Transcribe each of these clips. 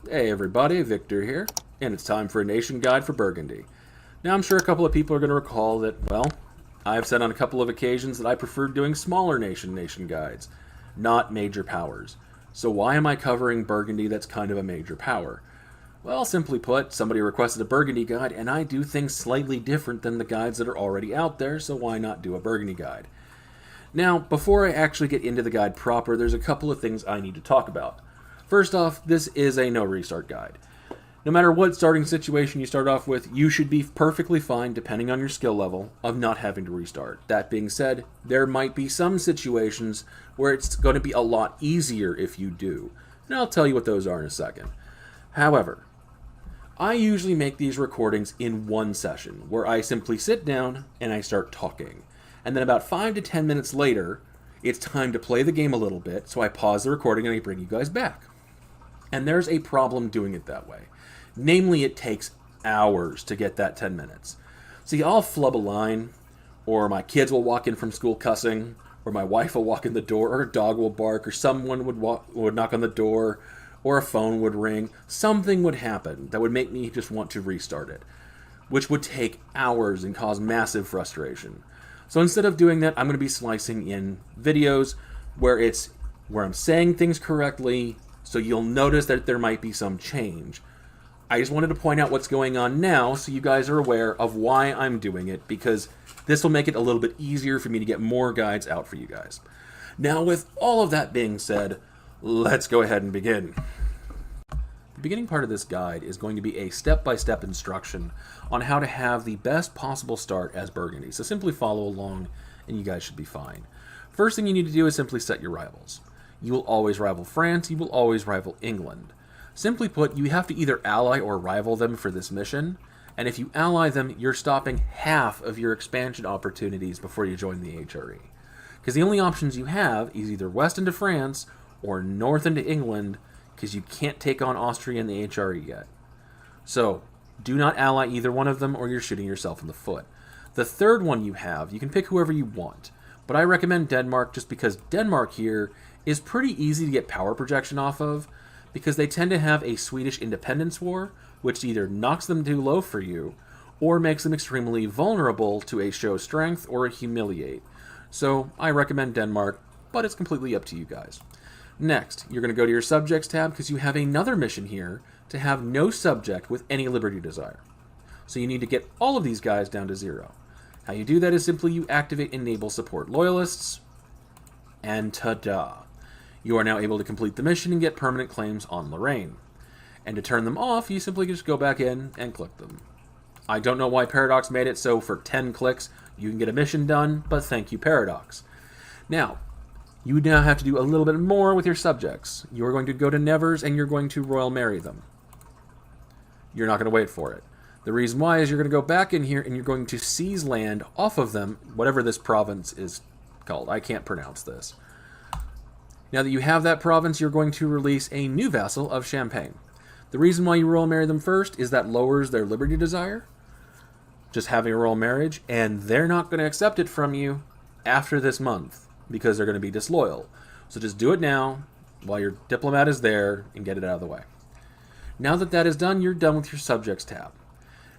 Hey everybody, Victor here, and it's time for a nation guide for Burgundy. Now I'm sure a couple of people are going to recall that, well, I've said on a couple of occasions that I prefer doing smaller nation guides, not major powers. So why am I covering Burgundy that's kind of a major power? Well, simply put, somebody requested a Burgundy guide, and I do things slightly different than the guides that are already out there, so why not do a Burgundy guide? Now, before I actually get into the guide proper, there's a couple of things I need to talk about. First off, this is a no restart guide. No matter what starting situation you start off with, you should be perfectly fine, depending on your skill level, of not having to restart. That being said, there might be some situations where it's going to be a lot easier if you do, and I'll tell you what those are in a second. However, I usually make these recordings in one session, where I simply sit down and I start talking. And then about 5 to 10 minutes later, it's time to play the game a little bit, so I pause the recording and I bring you guys back. And there's a problem doing it that way. Namely, it takes hours to get that 10 minutes. See, I'll flub a line, or my kids will walk in from school cussing, or my wife will walk in the door, or a dog will bark, or someone would knock on the door, or a phone would ring. Something would happen that would make me just want to restart it, which would take hours and cause massive frustration. So instead of doing that, I'm going to be slicing in videos where I'm saying things correctly, so you'll notice that there might be some change. I just wanted to point out what's going on now so you guys are aware of why I'm doing it, because this will make it a little bit easier for me to get more guides out for you guys. Now, with all of that being said, let's go ahead and begin. The beginning part of this guide is going to be a step-by-step instruction on how to have the best possible start as Burgundy, so simply follow along and you guys should be fine. First thing you need to do is simply set your rivals. You will always rival France, you will always rival England. Simply put, you have to either ally or rival them for this mission, and if you ally them, you're stopping half of your expansion opportunities before you join the HRE. Because the only options you have is either west into France or north into England, because you can't take on Austria in the HRE yet. So, do not ally either one of them or you're shooting yourself in the foot. The third one you have, you can pick whoever you want, but I recommend Denmark just because Denmark here is pretty easy to get power projection off of, because they tend to have a Swedish independence war, which either knocks them too low for you, or makes them extremely vulnerable to a show strength or a humiliate. So I recommend Denmark, but it's completely up to you guys. Next, you're going to go to your subjects tab because you have another mission here to have no subject with any liberty desire. So you need to get all of these guys down to 0. How you do that is simply you activate Enable Support Loyalists, and ta-da! You are now able to complete the mission and get permanent claims on Lorraine. And to turn them off, you simply just go back in and click them. I don't know why Paradox made it so for 10 clicks you can get a mission done, but thank you, Paradox. Now, you now have to do a little bit more with your subjects. You're going to go to Nevers and you're going to Royal Marry them. You're not going to wait for it. The reason why is you're going to go back in here and you're going to seize land off of them, whatever this province is called. I can't pronounce this. Now that you have that province, you're going to release a new vassal of Champagne. The reason why you royal marry them first is that lowers their liberty desire, just having a royal marriage, and they're not going to accept it from you after this month because they're going to be disloyal. So just do it now while your diplomat is there and get it out of the way. Now that that is done, you're done with your subjects tab.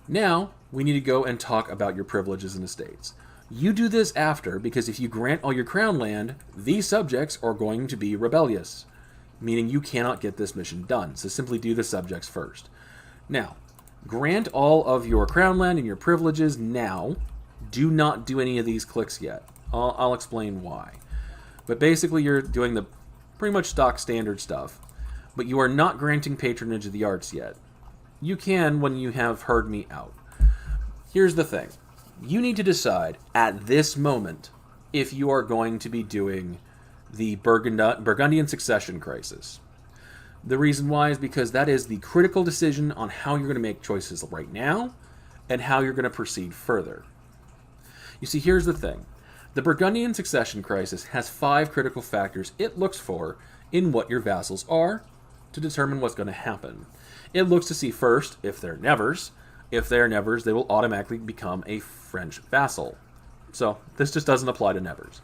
Now we need to go and talk about your privileges and estates. You do this after, because if you grant all your crown land, these subjects are going to be rebellious, meaning you cannot get this mission done. So simply do the subjects first. Now, grant all of your crown land and your privileges now. Do not do any of these clicks yet. I'll explain why. But basically you're doing the pretty much stock standard stuff, but you are not granting patronage of the arts yet. You can when you have heard me out. Here's the thing. You need to decide at this moment if you are going to be doing the Burgundian succession crisis. The reason why is because that is the critical decision on how you're going to make choices right now and how you're going to proceed further. You see, here's the thing. The Burgundian succession crisis has 5 critical factors it looks for in what your vassals are to determine what's going to happen. It looks to see first if they're nevers. If they're nevers, they will automatically become a French vassal. So this just doesn't apply to nevers.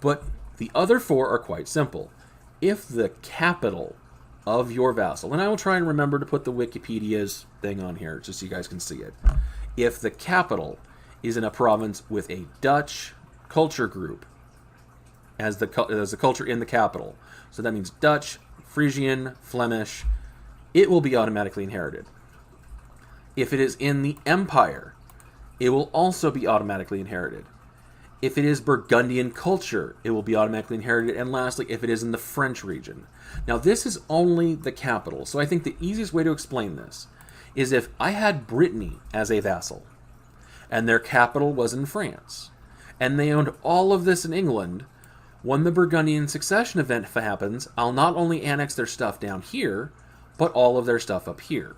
But the other 4 are quite simple. If the capital of your vassal, and I will try and remember to put the Wikipedia's thing on here just so you guys can see it. If the capital is in a province with a Dutch culture group as the culture in the capital, so that means Dutch, Frisian, Flemish, it will be automatically inherited. If it is in the empire, it will also be automatically inherited. If it is Burgundian culture, it will be automatically inherited. And lastly, if it is in the French region. Now, this is only the capital, so I think the easiest way to explain this is if I had Brittany as a vassal, and their capital was in France, and they owned all of this in England, when the Burgundian succession event happens, I'll not only annex their stuff down here, but all of their stuff up here.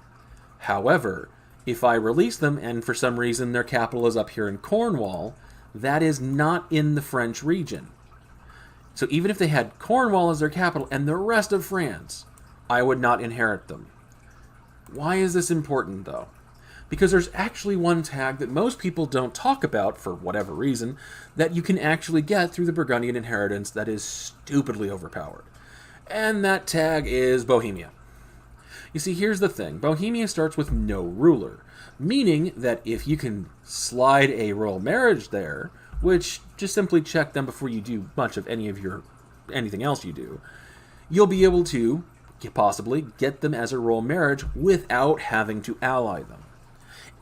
However, if I release them, and for some reason their capital is up here in Cornwall, that is not in the French region. So even if they had Cornwall as their capital and the rest of France, I would not inherit them. Why is this important, though? Because there's actually one tag that most people don't talk about, for whatever reason, that you can actually get through the Burgundian inheritance that is stupidly overpowered. And that tag is Bohemia. You see, here's the thing. Bohemia starts with no ruler, meaning that if you can slide a royal marriage there, which just simply check them before you do much of anything else you do, you'll be able to possibly get them as a royal marriage without having to ally them.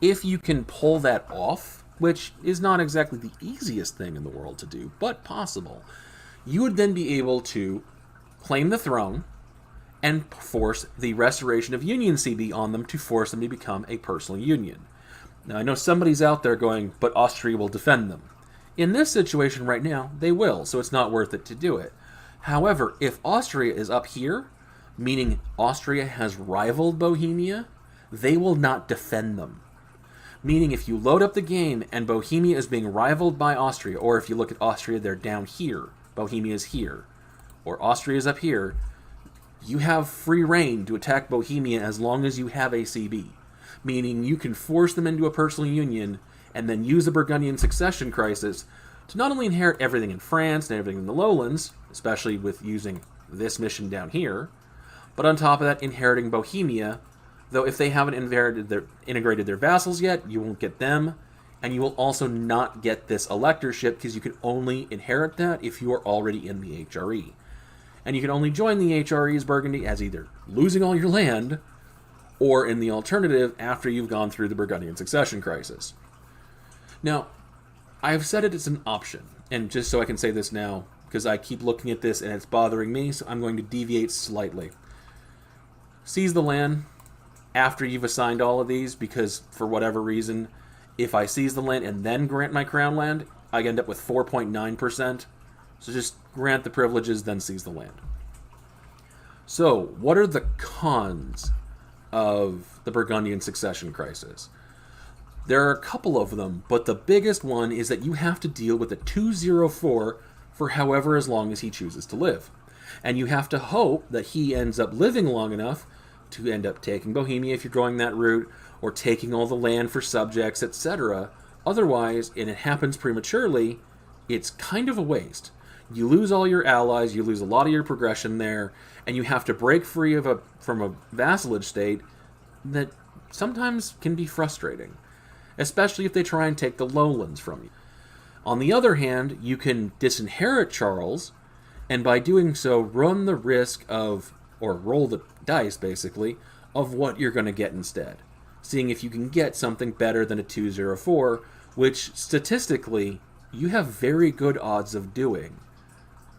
If you can pull that off, which is not exactly the easiest thing in the world to do, but possible, you would then be able to claim the throne and force the restoration of Union CB on them to force them to become a personal union. Now, I know somebody's out there going, but Austria will defend them. In this situation right now, they will, so it's not worth it to do it. However, if Austria is up here, meaning Austria has rivaled Bohemia, they will not defend them. Meaning if you load up the game and Bohemia is being rivaled by Austria, or if you look at Austria, they're down here, Bohemia is here, or Austria is up here, you have free reign to attack Bohemia as long as you have a CB. Meaning you can force them into a personal union and then use the Burgundian succession crisis to not only inherit everything in France and everything in the lowlands, especially with using this mission down here, but on top of that, inheriting Bohemia, though if they haven't integrated their vassals yet, you won't get them, and you will also not get this electorship because you can only inherit that if you are already in the HRE. And you can only join the HRE's Burgundy as either losing all your land, or in the alternative, after you've gone through the Burgundian succession crisis. Now, I've said it's an option, and just so I can say this now, because I keep looking at this and it's bothering me, so I'm going to deviate slightly. Seize the land after you've assigned all of these, because for whatever reason, if I seize the land and then grant my crown land, I end up with 4.9%. So just grant the privileges, then seize the land. So, what are the cons of the Burgundian succession crisis? There are a couple of them, but the biggest one is that you have to deal with a 204 for however as long as he chooses to live. And you have to hope that he ends up living long enough to end up taking Bohemia if you're going that route, or taking all the land for subjects, etc. Otherwise, and it happens prematurely, it's kind of a waste. You lose all your allies, you lose a lot of your progression there, and you have to break free from a vassalage state that sometimes can be frustrating, especially if they try and take the lowlands from you. On the other hand, you can disinherit Charles, and by doing so, run the risk of, or roll the dice basically, of what you're going to get instead. Seeing if you can get something better than a 204, which statistically, you have very good odds of doing.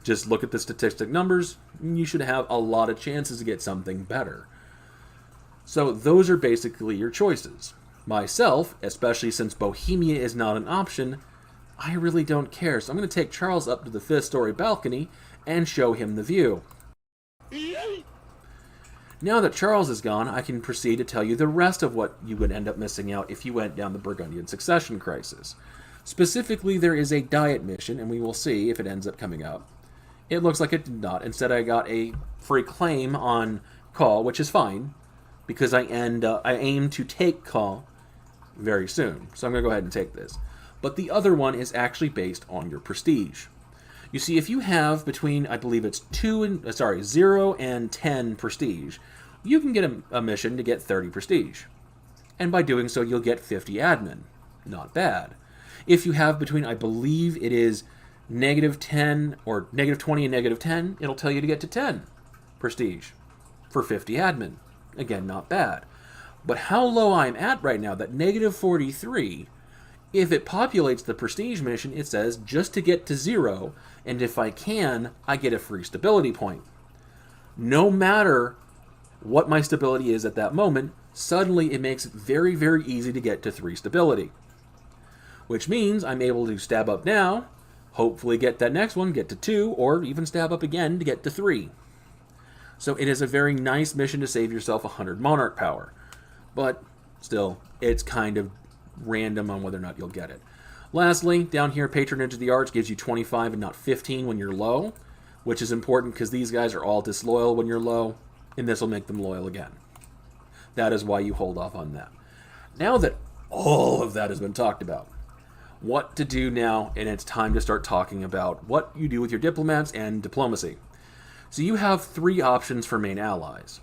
Just look at the statistic numbers, you should have a lot of chances to get something better. So those are basically your choices. Myself, especially since Bohemia is not an option, I really don't care. So I'm going to take Charles up to the 5th story balcony and show him the view. Now that Charles is gone, I can proceed to tell you the rest of what you would end up missing out if you went down the Burgundian succession crisis. Specifically, there is a diet mission, and we will see if it ends up coming up. It looks like it did not. Instead, I got a free claim on Caen, which is fine, because I aim to take Caen very soon. So I'm going to go ahead and take this. But the other one is actually based on your prestige. You see, if you have between, I believe it's 0 and 10 prestige, you can get a mission to get 30 prestige. And by doing so, you'll get 50 admin. Not bad. If you have between, I believe it is -10 or -20 and -10, it'll tell you to get to 10 prestige for 50 admin. Again, not bad. But how low I'm at right now, that -43, if it populates the prestige mission, it says just to get to 0, and if I can, I get a free stability point. No matter what my stability is at that moment, suddenly it makes it very, very easy to get to 3 stability. Which means I'm able to stab up now, hopefully get that next one, get to 2, or even stab up again to get to 3. So it is a very nice mission to save yourself 100 monarch power. But still, it's kind of random on whether or not you'll get it. Lastly, down here, Patronage of the Arts gives you 25 and not 15 when you're low, which is important because these guys are all disloyal when you're low, and this will make them loyal again. That is why you hold off on that. Now that all of that has been talked about, what to do now, and it's time to start talking about what you do with your diplomats and diplomacy. So you have 3 options for main allies: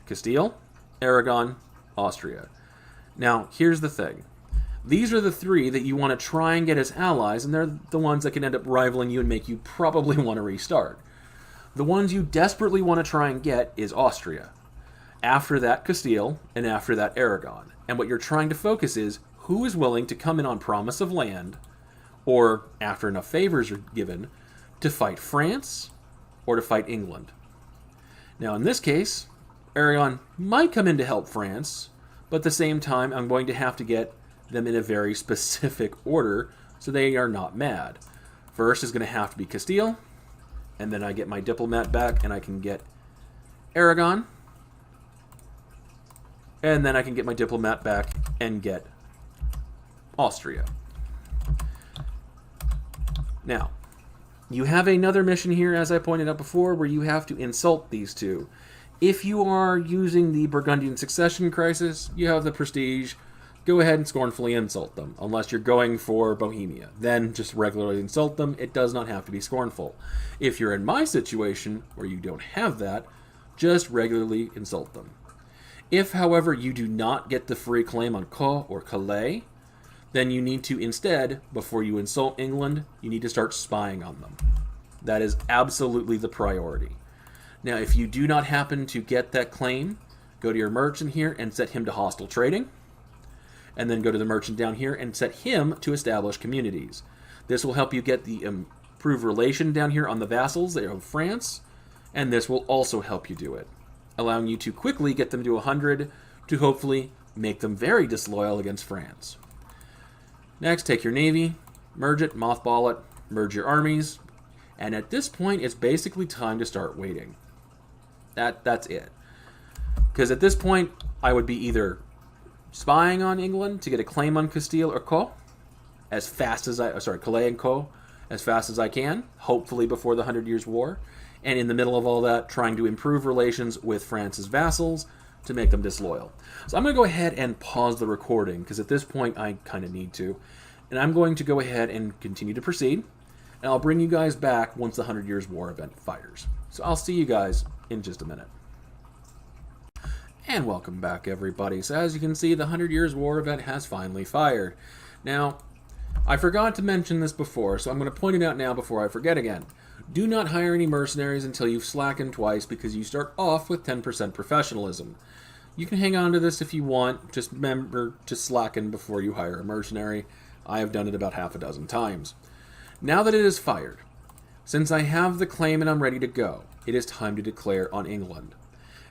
Castile, Aragon, Austria. Now, here's the thing. These are the 3 that you want to try and get as allies, and they're the ones that can end up rivaling you and make you probably want to restart. The ones you desperately want to try and get is Austria. After that, Castile, and after that, Aragon. And what you're trying to focus is who is willing to come in on promise of land, or after enough favors are given, to fight France or to fight England. Now, in this case, Aragon might come in to help France, but at the same time, I'm going to have to get them in a very specific order so they are not mad. First is going to have to be Castile, and then I get my diplomat back and I can get Aragon, and then I can get my diplomat back and get Austria. Now, you have another mission here, as I pointed out before, where you have to insult these 2. If you are using the Burgundian succession crisis, you have the prestige. Go ahead and scornfully insult them, unless you're going for Bohemia. Then just regularly insult them. It does not have to be scornful. If you're in my situation, where you don't have that, just regularly insult them. If, however, you do not get the free claim on Caen or Calais, then you need to instead, before you insult England, you need to start spying on them. That is absolutely the priority. Now, if you do not happen to get that claim, go to your merchant here and set him to hostile trading, and then go to the merchant down here and set him to establish communities. This will help you get the improved relation down here on the vassals of France, and this will also help you do it, allowing you to quickly get them to 100 to hopefully make them very disloyal against France. Next, take your navy, merge it, mothball it, merge your armies, and at this point, it's basically time to start waiting. That's it. Because at this point, I would be either spying on England to get a claim on Castile or Caen as fast as Calais and Caen as fast as I can, hopefully before the 100 Years' War, and in the middle of all that, trying to improve relations with France's vassals to make them disloyal. So I'm going to go ahead and pause the recording, because at this point I kind of need to, and I'm going to go ahead and continue to proceed, and I'll bring you guys back once the 100 Years' War event fires. So I'll see you guys in just a minute. And welcome back, everybody. So as you can see, the 100 Years' War event has finally fired. Now, I forgot to mention this before, so I'm going to point it out now before I forget again. Do not hire any mercenaries until you've slackened twice, because you start off with 10% professionalism. You can hang on to this if you want, just remember to slacken before you hire a mercenary. I have done it about half a dozen times. Now that it is fired, since I have the claim and I'm ready to go, it is time to declare on England.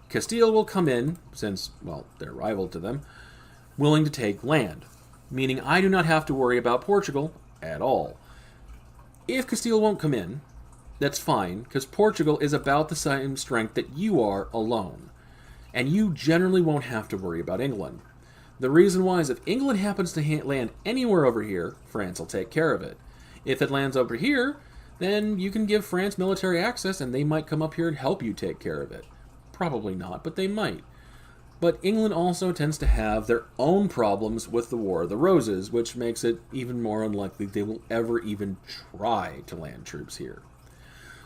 Castile will come in, since, well, they're rival to them, willing to take land, meaning I do not have to worry about Portugal at all. If Castile won't come in, that's fine, because Portugal is about the same strength that you are alone, and you generally won't have to worry about England. The reason why is if England happens to land anywhere over here, France will take care of it. If it lands over here, then you can give France military access, and they might come up here and help you take care of it. Probably not, but they might. But England also tends to have their own problems with the War of the Roses, which makes it even more unlikely they will ever even try to land troops here.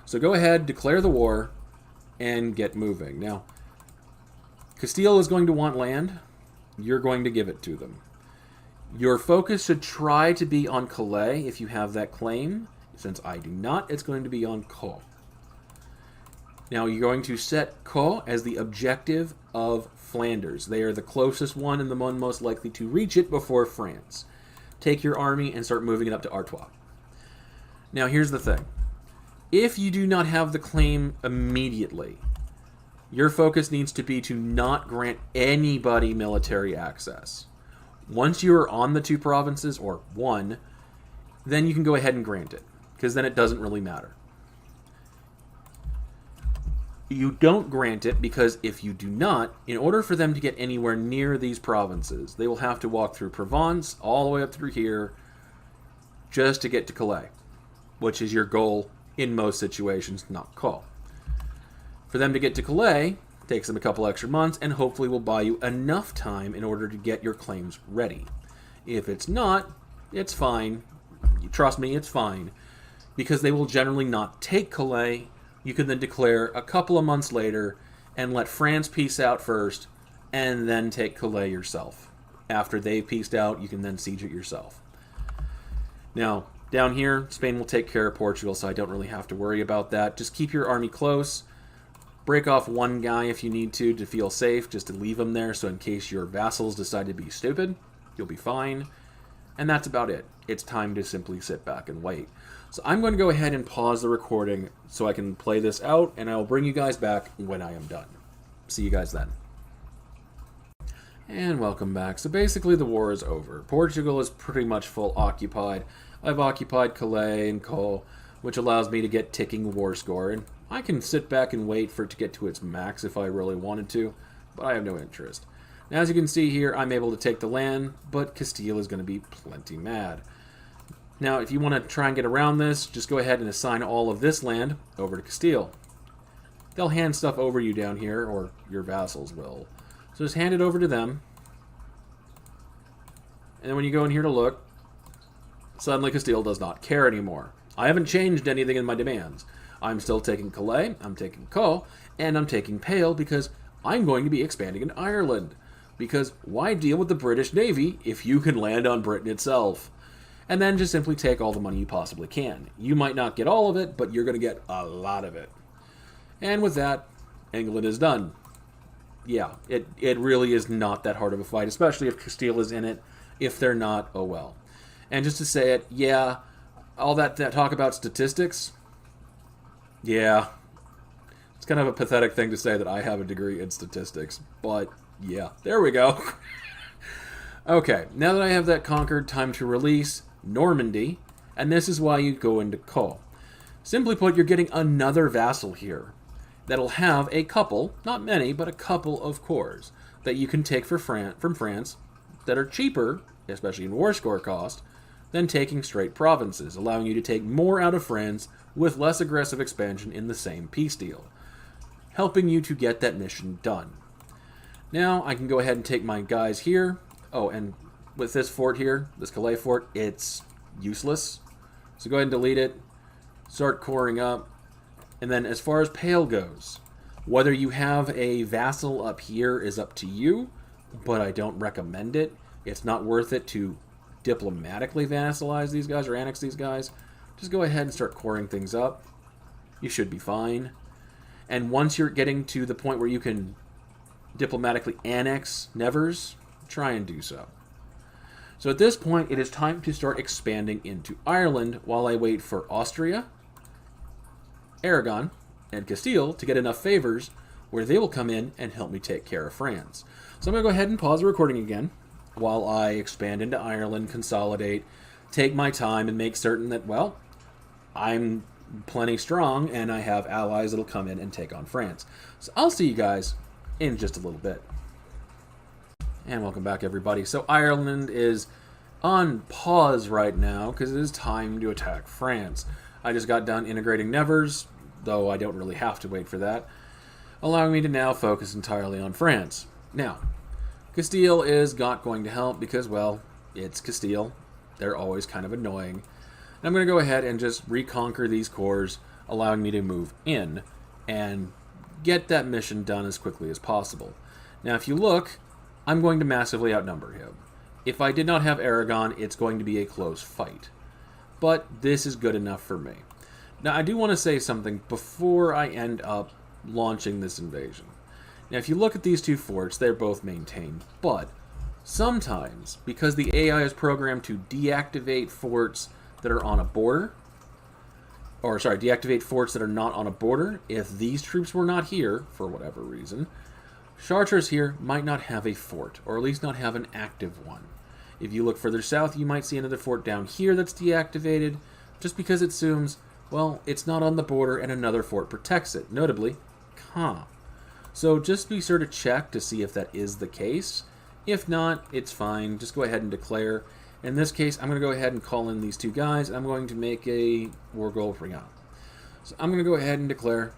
So go ahead, declare the war, and get moving. Now, Castile is going to want land. You're going to give it to them. Your focus should try to be on Calais if you have that claim. Since I do not, it's going to be on Caen. Now you're going to set Caen as the objective of Flanders. They are the closest one and the one most likely to reach it before France. Take your army and start moving it up to Artois. Now here's the thing. If you do not have the claim immediately, your focus needs to be to not grant anybody military access. Once you are on the 2 provinces, or 1, then you can go ahead and grant it, because then it doesn't really matter. You don't grant it because if you do not, in order for them to get anywhere near these provinces, they will have to walk through Provence, all the way up through here, just to get to Calais, which is your goal in most situations, not Caen. For them to get to Calais, it takes them a couple extra months, and hopefully will buy you enough time in order to get your claims ready. If it's not, it's fine. Trust me, it's fine. Because they will generally not take Calais. You can then declare a couple of months later and let France peace out first, and then take Calais yourself. After they've peaced out, you can then siege it yourself. Now, down here, Spain will take care of Portugal, so I don't really have to worry about that. Just keep your army close. Break off one guy if you need to feel safe, just to leave him there, so in case your vassals decide to be stupid, you'll be fine. And that's about it. It's time to simply sit back and wait. So I'm going to go ahead and pause the recording so I can play this out, and I'll bring you guys back when I am done. See you guys then. And welcome back. So basically the war is over. Portugal is pretty much full occupied. I've occupied Calais and Caen, which allows me to get ticking war score, and I can sit back and wait for it to get to its max if I really wanted to, but I have no interest. Now, as you can see here, I'm able to take the land, but Castile is going to be plenty mad. Now, if you want to try and get around this, just go ahead and assign all of this land over to Castile. They'll hand stuff over you down here, or your vassals will. So just hand it over to them. And then when you go in here to look, suddenly Castile does not care anymore. I haven't changed anything in my demands. I'm still taking Calais, I'm taking Caen, and I'm taking Pale because I'm going to be expanding in Ireland. Because why deal with the British Navy if you can land on Britain itself? And then just simply take all the money you possibly can. You might not get all of it, but you're going to get a lot of it. And with that, England is done. Yeah, it really is not that hard of a fight, especially if Castile is in it. If they're not, oh well. And just to say it, yeah, all that talk about statistics, yeah, it's kind of a pathetic thing to say that I have a degree in statistics, but yeah, there we go. Okay, now that I have that conquered, time to release Normandy, and this is why you go into Caen. Simply put, you're getting another vassal here that'll have a couple, not many, but a couple of cores that you can take from France that are cheaper, especially in war score cost, than taking straight provinces, allowing you to take more out of France with less aggressive expansion in the same peace deal, helping you to get that mission done. Now, I can go ahead and take my guys here. Oh, and with this fort here, this Calais fort, it's useless. So go ahead and delete it, start coring up, and then as far as Pale goes, whether you have a vassal up here is up to you, but I don't recommend it. It's not worth it to diplomatically vassalize these guys or annex these guys. Just go ahead and start coring things up. You should be fine. And once you're getting to the point where you can diplomatically annex Nevers, try and do so. So at this point, it is time to start expanding into Ireland while I wait for Austria, Aragon, and Castile to get enough favors where they will come in and help me take care of France. So I'm going to go ahead and pause the recording again while I expand into Ireland, consolidate, take my time, and make certain that, well, I'm plenty strong and I have allies that'll come in and take on France. So I'll see you guys in just a little bit. And welcome back, everybody. So Ireland is on pause right now because it is time to attack France. I just got done integrating Nevers, though I don't really have to wait for that, allowing me to now focus entirely on France. Now, Castile is not going to help because, well, it's Castile. They're always kind of annoying. And I'm going to go ahead and just reconquer these cores allowing me to move in and get that mission done as quickly as possible. Now, if you look, I'm going to massively outnumber him. If I did not have Aragon, it's going to be a close fight. But this is good enough for me. Now, I do want to say something before I end up launching this invasion. Now, if you look at these two forts, they're both maintained, but sometimes, because the AI is programmed to deactivate forts that are on a border, or sorry, deactivate forts that are not on a border, if these troops were not here, for whatever reason, Chartres here might not have a fort, or at least not have an active one. If you look further south, you might see another fort down here that's deactivated, just because it assumes, well, it's not on the border and another fort protects it, notably, Caen. So just be sure to check to see if that is the case. If not, it's fine. Just go ahead and declare. In this case, I'm going to go ahead and call in these two guys, and I'm going to make a war goal for Caen. So I'm going to go ahead and declare.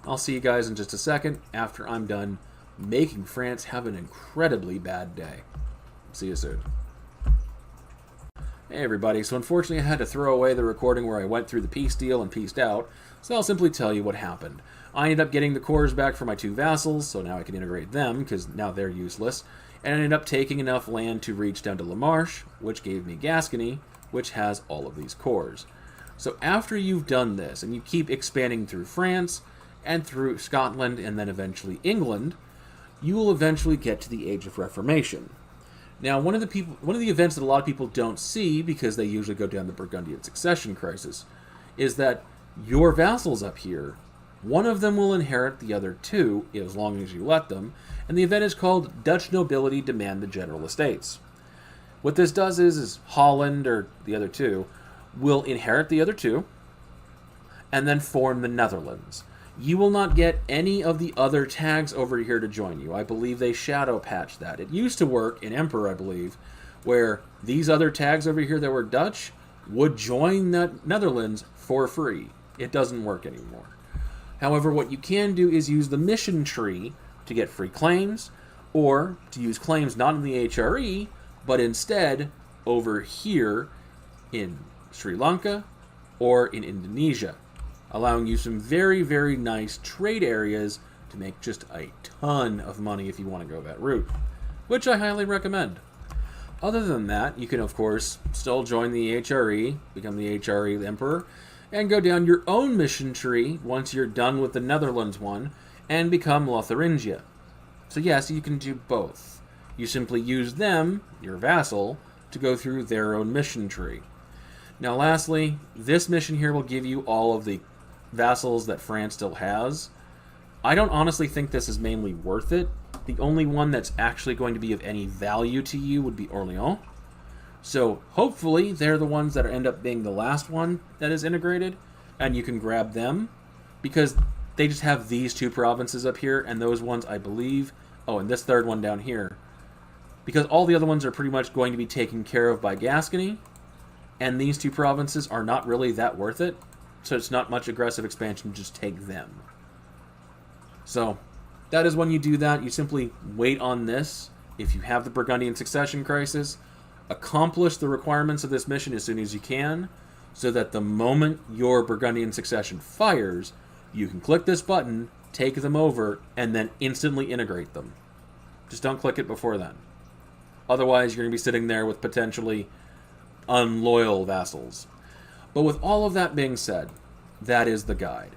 I'll see you guys in just a second after I'm done making France have an incredibly bad day. See you soon. Hey everybody, so unfortunately I had to throw away the recording where I went through the peace deal and peaced out, so I'll simply tell you what happened. I ended up getting the cores back for my two vassals, so now I can integrate them, because now they're useless, and I ended up taking enough land to reach down to La Marche, which gave me Gascony, which has all of these cores. So after you've done this, and you keep expanding through France, and through Scotland, and then eventually England, you will eventually get to the Age of Reformation. Now, one of the events that a lot of people don't see, because they usually go down the Burgundian succession crisis, is that your vassals up here, one of them will inherit the other two, as long as you let them, and the event is called Dutch Nobility Demand the General Estates. What this does is Holland, or the other two, will inherit the other two, and then form the Netherlands. You will not get any of the other tags over here to join you. I believe they shadow patched that. It used to work in Emperor, I believe, where these other tags over here that were Dutch would join the Netherlands for free. It doesn't work anymore. However, what you can do is use the mission tree to get free claims, or to use claims not in the HRE, but instead over here in Sri Lanka or in Indonesia, allowing you some very, very nice trade areas to make just a ton of money if you want to go that route, which I highly recommend. Other than that, you can, of course, still join the HRE, become the HRE Emperor, and go down your own mission tree once you're done with the Netherlands one, and become Lotharingia. So yes, you can do both. You simply use them, your vassal, to go through their own mission tree. Now lastly, this mission here will give you all of the vassals that France still has. I don't honestly think this is mainly worth it. The only one that's actually going to be of any value to you would be Orléans. So hopefully they're the ones that end up being the last one that is integrated, and you can grab them, because they just have these two provinces up here, and those ones I believe, oh, and this third one down here, because all the other ones are pretty much going to be taken care of by Gascony, and these two provinces are not really that worth it. So it's not much aggressive expansion, just take them. So that is when you do that. You simply wait on this. If you have the Burgundian succession crisis, accomplish the requirements of this mission as soon as you can, so that the moment your Burgundian succession fires, you can click this button, take them over, and then instantly integrate them. Just don't click it before then. Otherwise, you're going to be sitting there with potentially unloyal vassals. But with all of that being said, that is the guide.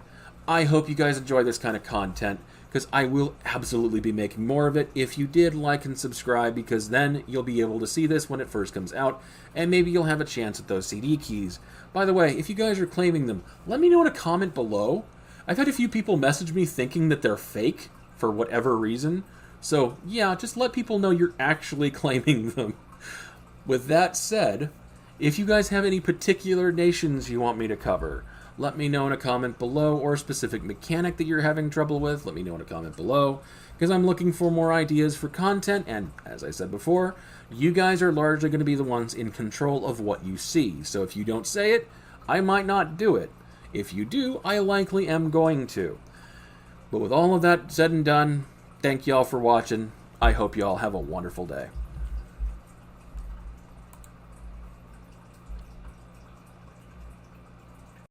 I hope you guys enjoy this kind of content, because I will absolutely be making more of it. If you did, like and subscribe, because then you'll be able to see this when it first comes out, and maybe you'll have a chance at those CD keys. By the way, if you guys are claiming them, let me know in a comment below. I've had a few people message me thinking that they're fake for whatever reason. So yeah, just let people know you're actually claiming them. With that said, if you guys have any particular nations you want me to cover, let me know in a comment below, or a specific mechanic that you're having trouble with, let me know in a comment below, because I'm looking for more ideas for content, and as I said before, you guys are largely going to be the ones in control of what you see, so if you don't say it, I might not do it. If you do, I likely am going to. But with all of that said and done, thank y'all for watching. I hope y'all have a wonderful day.